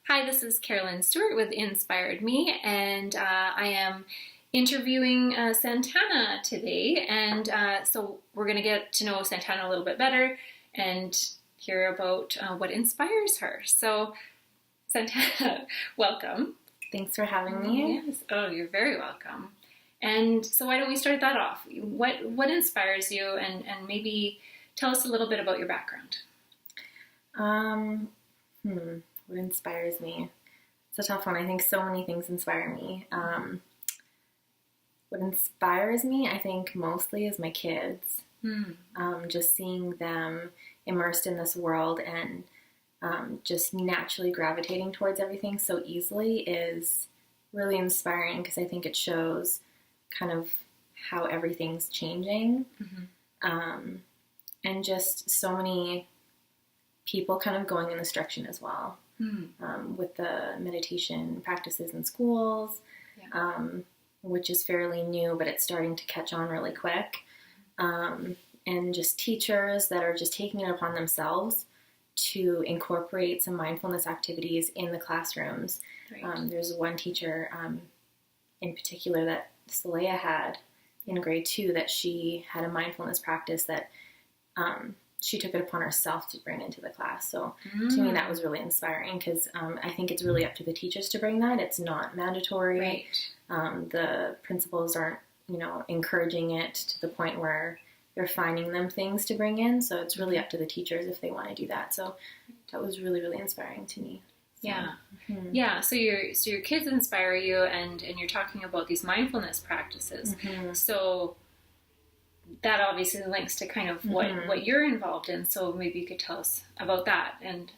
Hi, this is Carolyn Stewart with Inspired Me, and I am interviewing Santana today, and so we're going to get to know Santana a little bit better and hear about what inspires her. So, Santana, welcome. Thanks for having me. Yes. Oh, you're very welcome. And so why don't we start that off? What inspires you, and maybe tell us a little bit about your background. What inspires me? It's a tough one. I think so many things inspire me. What inspires me, I think, mostly is my kids. Just seeing them immersed in this world and just naturally gravitating towards everything so easily is really inspiring, because I think it shows kind of how everything's changing. And just so many people kind of going in this direction as well. With the meditation practices in schools, which is fairly new, but it's starting to catch on really quick. And just teachers that are just taking it upon themselves to incorporate some mindfulness activities in the classrooms. Right. There's one teacher in particular that Saleha had in grade 2, that she had a mindfulness practice that she took it upon herself to bring into the class. So to me, that was really inspiring, because I think it's really up to the teachers to bring that. It's not mandatory. Right. The principals aren't, encouraging it to the point where they're finding them things to bring in. So it's really up to the teachers if they want to do that. So that was really, really inspiring to me. So, Yeah. So your kids inspire you, and you're talking about these mindfulness practices. So that obviously links to kind of what you're involved in. So maybe you could tell us about that. And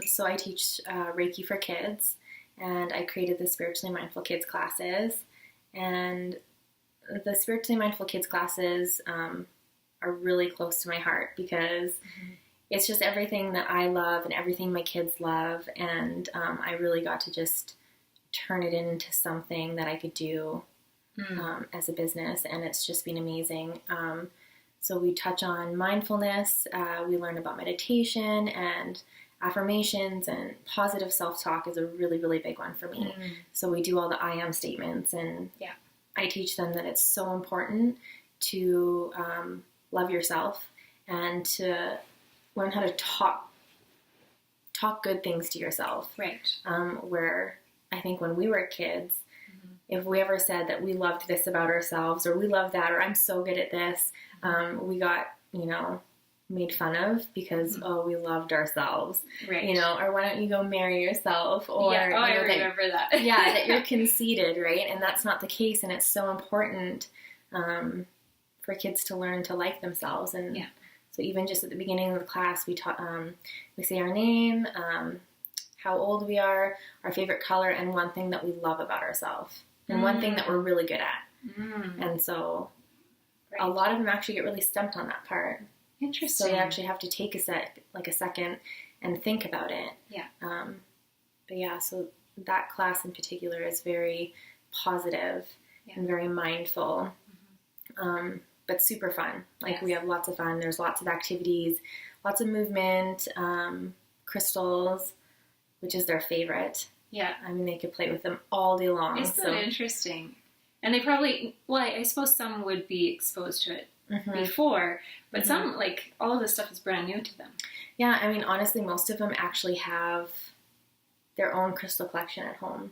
so I teach Reiki for kids, and I created the Spiritually Mindful Kids classes. And the Spiritually Mindful Kids classes are really close to my heart, because it's just everything that I love and everything my kids love. And I really got to just turn it into something that I could do as a business, and it's just been amazing. So we touch on mindfulness, we learn about meditation and affirmations, and positive self-talk is a really, really big one for me. So we do all the I am statements, and I teach them that it's so important to love yourself and to learn how to talk good things to yourself. Right. Where I think when we were kids, if we ever said that we loved this about ourselves, or we love that, or I'm so good at this, we got, made fun of, because, we loved ourselves, right. Or why don't you go marry yourself? Or, I remember that. that you're conceited, right? And that's not the case. And it's so important for kids to learn to like themselves. And so even just at the beginning of the class, we say our name, how old we are, our favorite color, and one thing that we love about ourselves, and one thing that we're really good at. And so a lot of them actually get really stumped on that part. Interesting. So they actually have to take a second and think about it. So that class in particular is very positive and very mindful, but super fun. We have lots of fun. There's lots of activities, lots of movement, crystals, which is their favorite. I mean, they could play with them all day long. Isn't that interesting? And they probably, I suppose some would be exposed to it before, but some, all of this stuff is brand new to them. Yeah, I mean, honestly, most of them actually have their own crystal collection at home.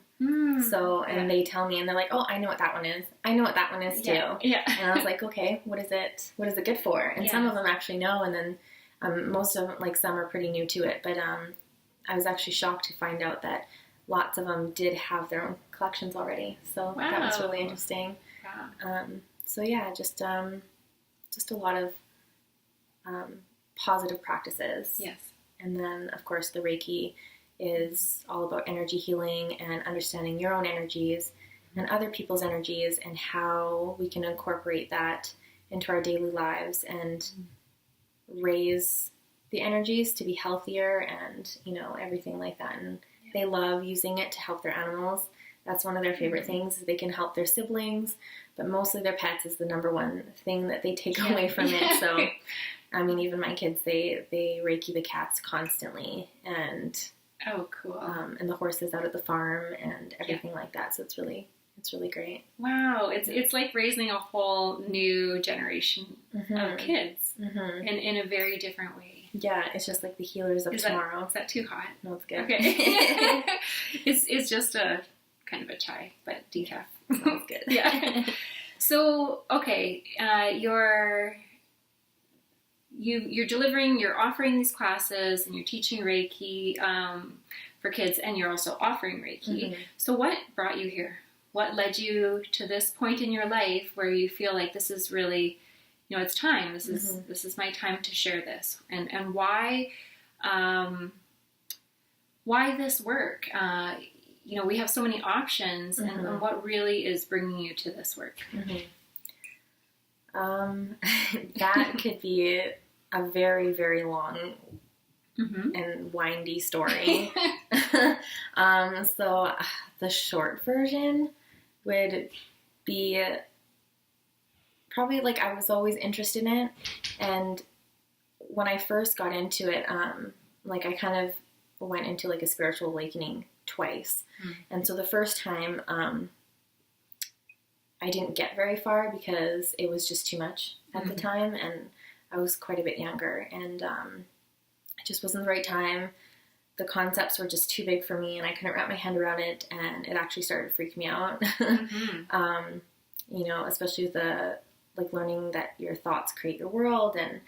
So, and they tell me, and they're like, oh, I know what that one is. I know what that one is too. And I was like, okay, what is it? What is it good for? And some of them actually know, and then most of them, some are pretty new to it, but I was actually shocked to find out that lots of them did have their own collections already. So that was really interesting. Just a lot of positive practices. Yes. And then, of course, the Reiki is all about energy healing and understanding your own energies and other people's energies, and how we can incorporate that into our daily lives and raise the energies to be healthier and, everything like that. And they love using it to help their animals. That's one of their favorite things. They can help their siblings, but mostly their pets is the number one thing that they take away from it. So, I mean, even my kids, they Reiki the cats constantly. And Oh, cool. And the horses out at the farm and everything like that. So it's really great. Wow, it's like raising a whole new generation of kids in a very different way. Yeah, it's just like the healers of tomorrow. Is that too hot? No, it's good. Okay. It's just a kind of a chai, but decaf. Sounds good. Yeah. So, okay, you're offering these classes and you're teaching Reiki for kids, and you're also offering Reiki. So what brought you here? What led you to this point in your life where you feel like this is really, it's time. This is my time to share this. And why this work? We have so many options, and what really is bringing you to this work? That could be a very, very long and windy story. So the short version would be probably like I was always interested in it, and when I first got into it, like I kind of went into like a spiritual awakening twice. And so the first time I didn't get very far because it was just too much at the time, and I was quite a bit younger, and it just wasn't the right time. The concepts were just too big for me, and I couldn't wrap my head around it, and it actually started to freak me out. Especially with the learning that your thoughts create your world, and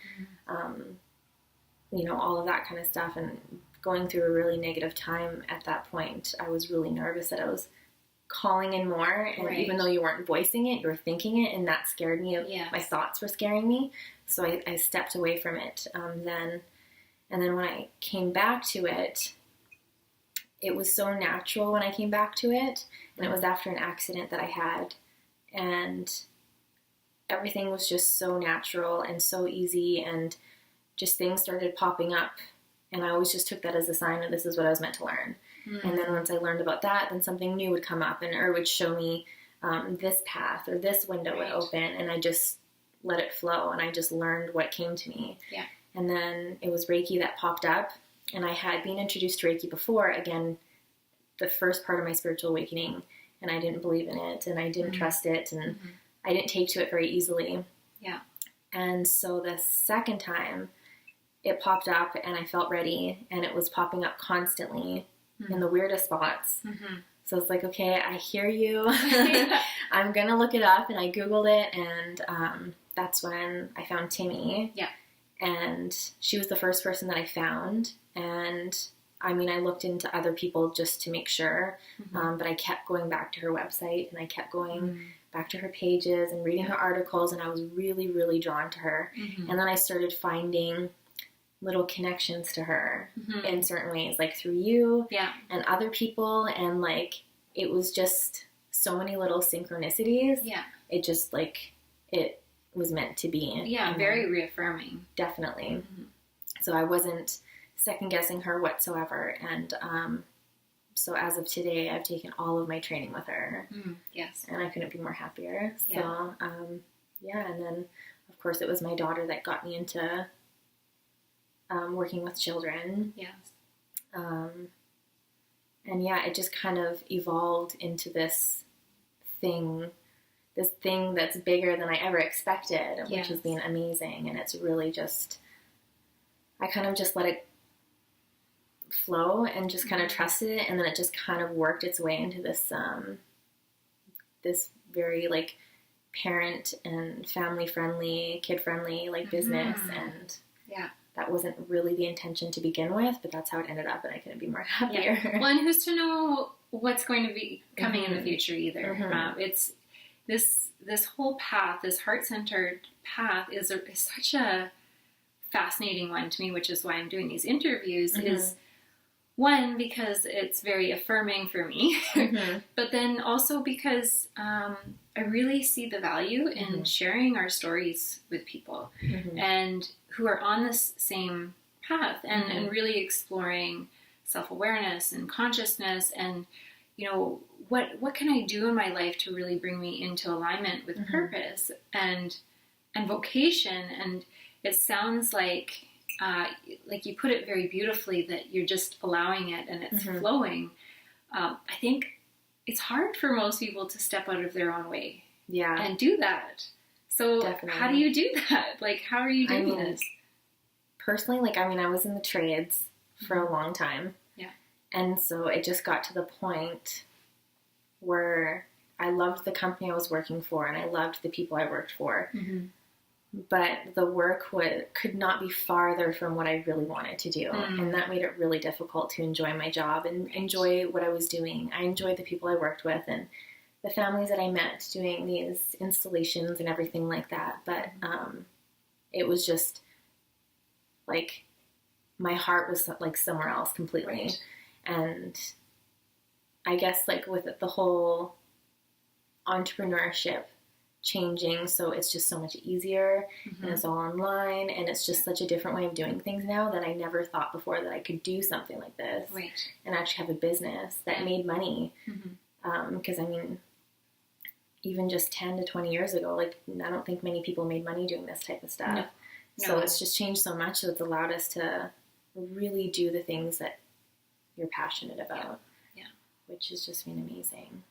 all of that kind of stuff, and going through a really negative time at that point. I was really nervous that I was calling in more, and even though you weren't voicing it, you were thinking it, and that scared me. My thoughts were scaring me, so I stepped away from it then. And then when I came back to it, it was so natural when I came back to it, and it was after an accident that I had, and everything was just so natural and so easy, and just things started popping up, and I always just took that as a sign that this is what I was meant to learn. And then once I learned about that, then something new would come up, or would show me this path or this window would open, and I just let it flow, and I just learned what came to me. Yeah. And then it was Reiki that popped up, and I had been introduced to Reiki before, again, the first part of my spiritual awakening, and I didn't believe in it, and I didn't trust it, and I didn't take to it very easily. Yeah. And so the second time, it popped up, and I felt ready, and it was popping up constantly in the weirdest spots. So it's like, okay, I hear you. I'm going to look it up, and I Googled it, and that's when I found Timmy. Yeah. And she was the first person that I found, and I looked into other people just to make sure, but I kept going back to her website, and I kept going back to her pages and reading her articles, and I was really, really drawn to her. And then I started finding little connections to her in certain ways, like through you and other people, and it was just so many little synchronicities. Yeah. It just it was meant to be. Yeah, very reaffirming. Definitely. So I wasn't second guessing her whatsoever, and so as of today, I've taken all of my training with her. Yes. And I couldn't be more happier. So and then of course it was my daughter that got me into working with children. Yes. And it just kind of evolved into this thing that's bigger than I ever expected, which has been amazing. And it's really just, I kind of just let it flow and just kind of trusted it. And then it just kind of worked its way into this, this very parent and family friendly, kid friendly, business. And that wasn't really the intention to begin with, but that's how it ended up, and I couldn't be more happier. Yeah. Well, and who's to know what's going to be coming in the future either. It's this whole path, this heart-centered path is such a fascinating one to me, which is why I'm doing these interviews, is one, because it's very affirming for me, but then also because I really see the value in sharing our stories with people and who are on this same path, and really exploring self-awareness and consciousness, and what can I do in my life to really bring me into alignment with purpose and vocation. And it sounds like like you put it very beautifully, that you're just allowing it and it's flowing. I think it's hard for most people to step out of their own way and do that. So how do you do that? Like, how are you doing this? Personally, like, I mean, I was in the trades for a long time. Yeah. And so it just got to the point where I loved the company I was working for and I loved the people I worked for. But the work could not be farther from what I really wanted to do. And that made it really difficult to enjoy my job and enjoy what I was doing. I enjoyed the people I worked with and the families that I met doing these installations and everything like that. But it was just like my heart was like somewhere else completely. Right. And I guess like with the whole entrepreneurship changing, so it's just so much easier and it's all online and it's just such a different way of doing things now that I never thought before that I could do something like this and actually have a business that made money. Because I mean, even just 10 to 20 years ago, like I don't think many people made money doing this type of stuff. No. So it's just changed so much, so it's allowed us to really do the things that you're passionate about, which has just been amazing.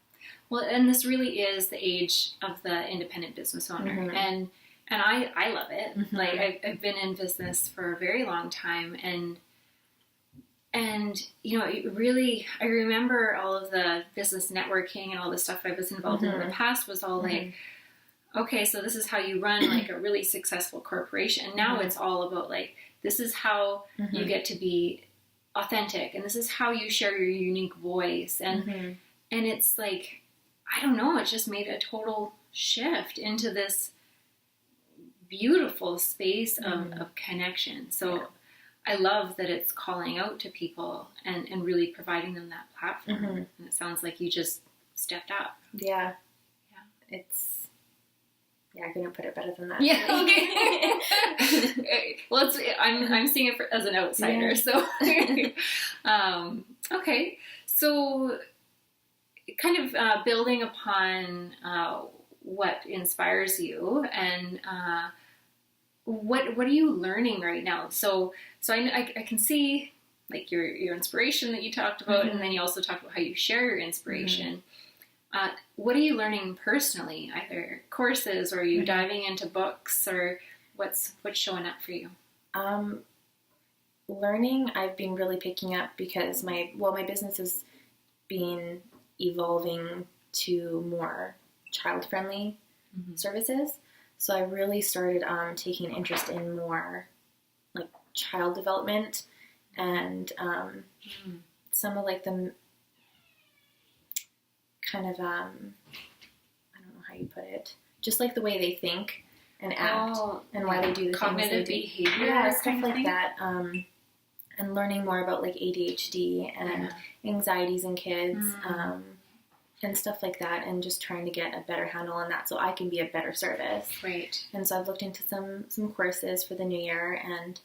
Well, and this really is the age of the independent business owner, and I love it. Like I've been in business for a very long time, and you know, it really, I remember all of the business networking and all the stuff I was involved in the past was all like, okay, so this is how you run like a really successful corporation. And now it's all about like, this is how you get to be authentic, and this is how you share your unique voice, and it's like, I don't know, it just made a total shift into this beautiful space of connection. So I love that it's calling out to people and really providing them that platform. And it sounds like you just stepped up. Yeah. I couldn't put it better than that. Yeah. Okay. Well, I'm seeing it as an outsider. So, okay. So, kind of building upon what inspires you, and what are you learning right now? So I can see like your inspiration that you talked about, and then you also talked about how you share your inspiration. What are you learning personally? Either courses, or are you diving into books, or what's showing up for you? Learning, I've been really picking up because my business has been evolving to more child-friendly services. So I really started taking interest in more like child development and some of like the kind of, I don't know how you put it, just like the way they think and act and why they do the cognitive things they do. behavior. Yeah, stuff like that. And learning more about like ADHD and anxieties in kids and stuff like that, and just trying to get a better handle on that so I can be a better service. Right. And so I've looked into some courses for the new year, and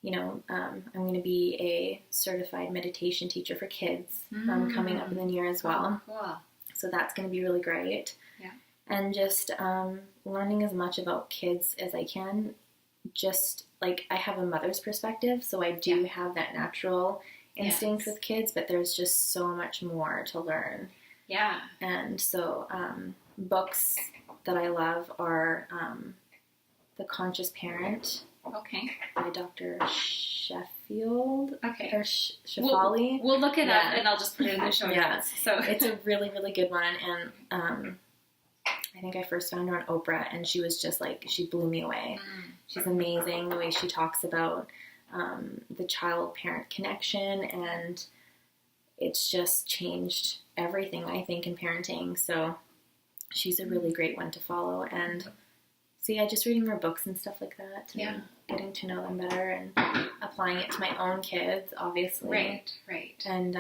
you know, I'm going to be a certified meditation teacher for kids coming up in the new year as well. Oh, cool. So that's going to be really great. Yeah. And just learning as much about kids as I can. Just like I have a mother's perspective, so I do have that natural instinct with kids, but there's just so much more to learn. Yeah. And so books that I love are The Conscious Parent. Okay. By Dr. Sheffield. Okay. Or Shefali. We'll look it up, and I'll just put it in the show notes. So it's a really, really good one. And I think I first found her on Oprah, and she was just like, she blew me away. She's amazing, the way she talks about the child-parent connection, and it's just changed everything, I think, in parenting. So she's a really great one to follow. And so yeah, just reading more books and stuff like that. And getting to know them better and applying it to my own kids, obviously. Right. And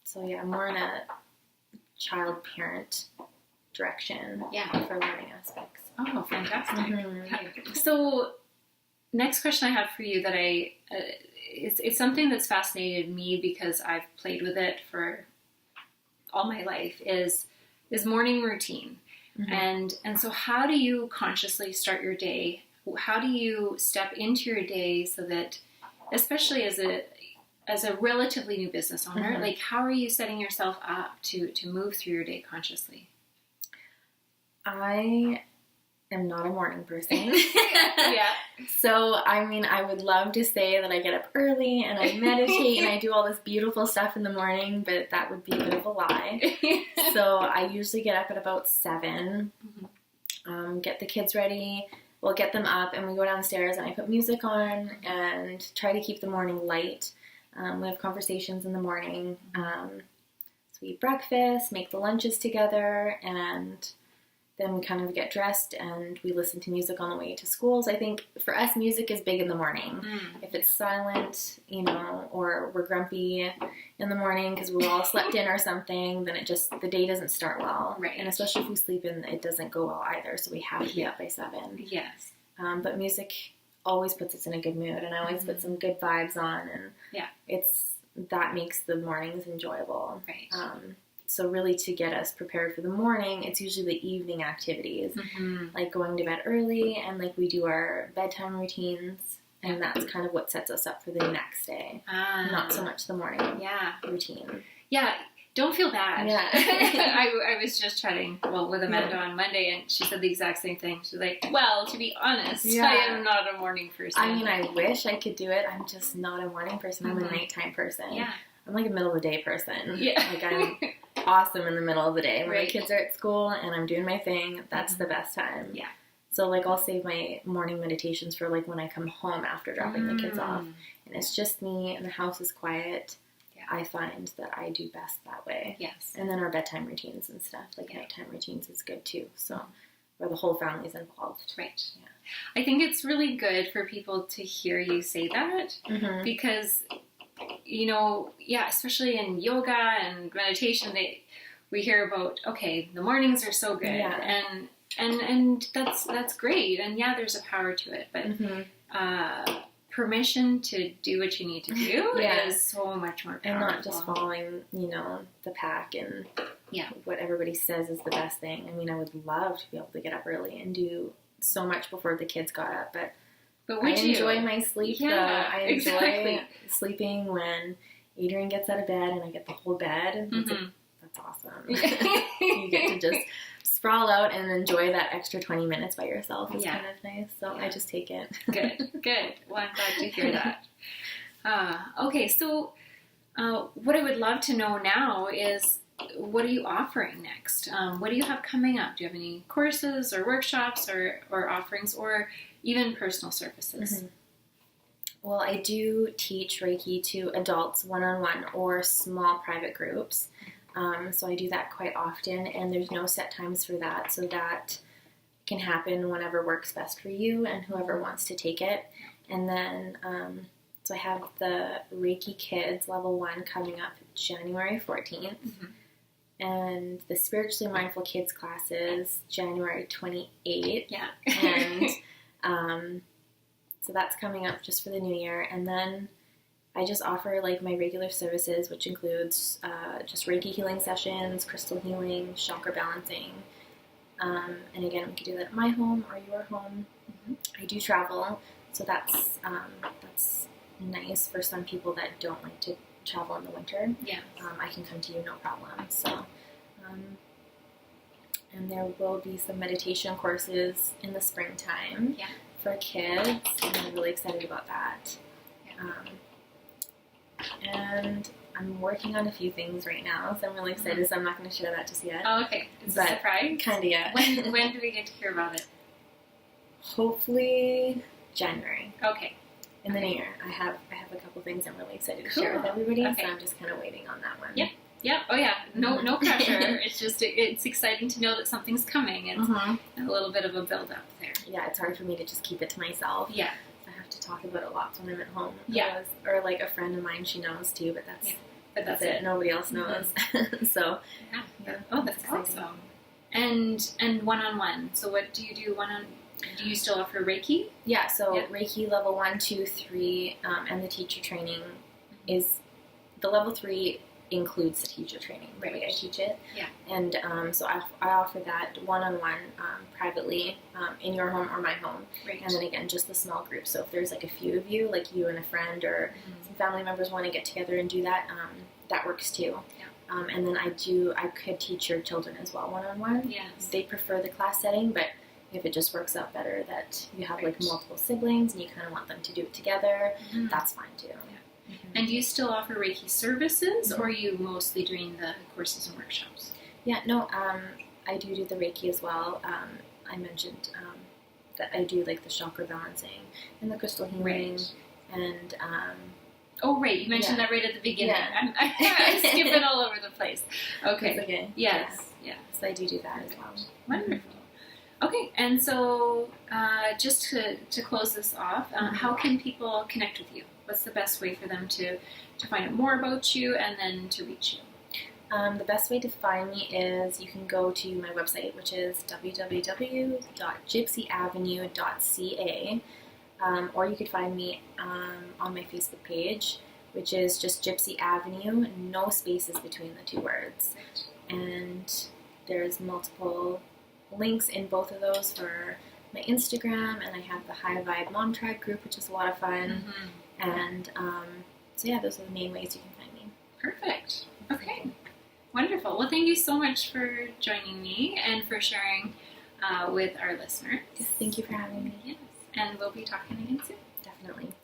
so yeah, more in a child-parent direction for learning aspects. Oh, fantastic. So next question I have for you that it's something that's fascinated me because I've played with it for all my life is morning routine. And so how do you consciously start your day how do you step into your day so that, especially as a relatively new business owner, like how are you setting yourself up to move through your day consciously? I am not a morning person. Yeah. So, I mean, I would love to say that I get up early and I meditate and I do all this beautiful stuff in the morning, but that would be a bit of a lie. So I usually get up at about 7, get the kids ready, we'll get them up, and we go downstairs and I put music on and try to keep the morning light. We have conversations in the morning. So we eat breakfast, make the lunches together, and then we kind of get dressed and we listen to music on the way to schools. I think for us, music is big in the morning. If it's silent, you know, or we're grumpy in the morning because we all slept in or something, then the day doesn't start well. Right. And especially if we sleep in, it doesn't go well either. So we have to be up by 7. Yes. But music always puts us in a good mood, and I always put some good vibes on, and that makes the mornings enjoyable. Right. So really, to get us prepared for the morning, it's usually the evening activities, like going to bed early, and like we do our bedtime routines, and that's kind of what sets us up for the next day. Not so much the morning routine. Yeah, don't feel bad. Yeah. I was just chatting with Amanda on Monday, and she said the exact same thing. She's like, well, to be honest, I am not a morning person. I mean, I wish I could do it. I'm just not a morning person. I'm a nighttime person. Yeah. I'm like a middle of the day person. Yeah. Like I'm awesome in the middle of the day. When the kids are at school and I'm doing my thing, that's the best time. Yeah. So like I'll save my morning meditations for like when I come home after dropping the kids off. And it's just me and the house is quiet. Yeah. I find that I do best that way. Yes. And then our bedtime routines and stuff, like nighttime routines is good too. So where the whole family's involved. Right. Yeah. I think it's really good for people to hear you say that because, you know, especially in yoga and meditation, we hear about, okay, the mornings are so good, and that's great, and there's a power to it, but permission to do what you need to do is so much more powerful. And not just following, you know, the pack and what everybody says is the best thing. I mean, I would love to be able to get up early and do so much before the kids got up, but I enjoy my sleep, though. I enjoy sleeping when Adrian gets out of bed and I get the whole bed. That's awesome. You get to just sprawl out and enjoy that extra 20 minutes by yourself. It's kind of nice, so I just take it. Good. Well, I'm glad to hear that. Okay, so what I would love to know now is, what are you offering next? What do you have coming up? Do you have any courses or workshops or offerings or even personal services? Well, I do teach Reiki to adults one-on-one or small private groups. So I do that quite often, and there's no set times for that. So that can happen whenever works best for you and whoever wants to take it. And then, so I have the Reiki Kids Level 1 coming up January 14th. And the Spiritually Mindful Kids classes, January 28th. Yeah. And so that's coming up just for the new year. And then I just offer like my regular services, which includes just Reiki healing sessions, crystal healing, chakra balancing. And again, we can do that at my home or your home. I do travel, so that's nice for some people that don't like to travel in the winter. Yeah. I can come to you, no problem. So, and there will be some meditation courses in the springtime for kids, and I'm really excited about that. And I'm working on a few things right now, so I'm really excited, so I'm not going to share that just yet. Oh, okay. It's a surprise? Kind of, yeah. When do we get to hear about it? Hopefully January. Okay. In the new year. I have a couple things I'm really excited to share with everybody, so I'm just kind of waiting on that one. Yep. Yeah. Oh, yeah. No pressure. It's just, it's exciting to know that something's coming. It's a little bit of a build-up there. Yeah, it's hard for me to just keep it to myself. Yeah. To talk about it a lot when I'm at home. Yeah. Or like a friend of mine, she knows too, but that's it. Nobody else knows. So oh, that's awesome. And one-on-one. So what do you do do you still offer Reiki? Yeah, so Reiki level 1, 2, 3, and the teacher training is the level 3 includes the teacher training, the way I teach it. Yeah. And so I offer that one-on-one privately in your home or my home. Right. And then again, just the small group. So if there's like a few of you, like you and a friend or some family members want to get together and do that, that works too. Yeah. And then I could teach your children as well one-on-one. Yes. They prefer the class setting, but if it just works out better that you have like multiple siblings and you kind of want them to do it together, that's fine too. And do you still offer Reiki services, or are you mostly doing the courses and workshops? Yeah, no, I do the Reiki as well. I mentioned that I do like the chakra balancing and the crystal healing, and oh, right, you mentioned that right at the beginning. Yeah. I'm skipping all over the place. Okay. Okay. Yes. Yeah. So I do that as well. Wonderful. Okay, and so just to close this off, how can people connect with you? What's the best way for them to find out more about you and then to reach you? The best way to find me is you can go to my website, which is www.gypsyavenue.ca, or you could find me on my Facebook page, which is just Gypsy Avenue, no spaces between the two words. And there's multiple links in both of those for my Instagram, and I have the High Vibe Mom Tribe group, which is a lot of fun. And so yeah, those are the main ways you can find me. Perfect. Okay. Wonderful. Well, thank you so much for joining me and for sharing with our listeners. Yes, thank you for having me. Yes. And we'll be talking again soon. Definitely.